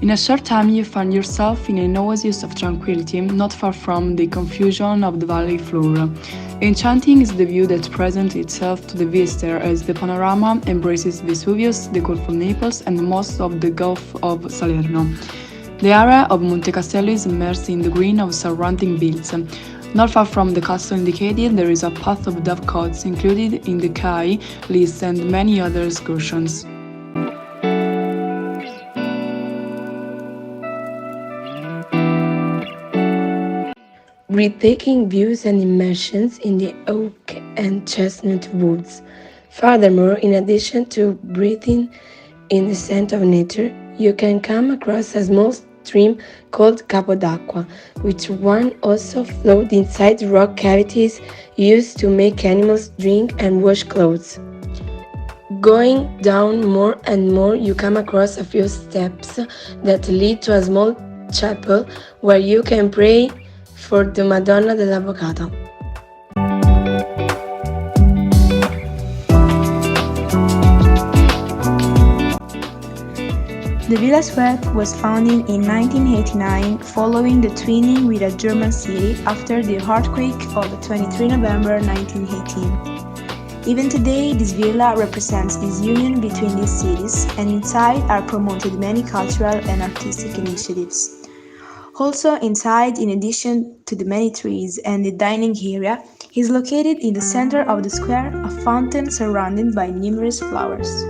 In a short time, you find yourself in an oasis of tranquility, not far from the confusion of the valley floor. Enchanting is the view that presents itself to the visitor as the panorama embraces Vesuvius, the Gulf of Naples, and most of the Gulf of Salerno. The area of Monte Castello is immersed in the green of surrounding hills. Not far from the castle indicated, there is a path of dovecotes included in the Kai list and many other excursions. Breathtaking views and immersions in the oak and chestnut woods. Furthermore, in addition to breathing in the scent of nature, you can come across a small stream called Cava d'Acqua, which one also flowed inside rock cavities used to make animals drink and wash clothes. Going down more and more, you come across a few steps that lead to a small chapel where you can pray for the Madonna dell'Avvocata. The Villa Suette was founded in 1989 following the twinning with a German city after the earthquake of 23 November 1918. Even today, this villa represents this union between these cities, and inside are promoted many cultural and artistic initiatives. Also inside, in addition to the many trees and the dining area, is located in the center of the square a fountain surrounded by numerous flowers.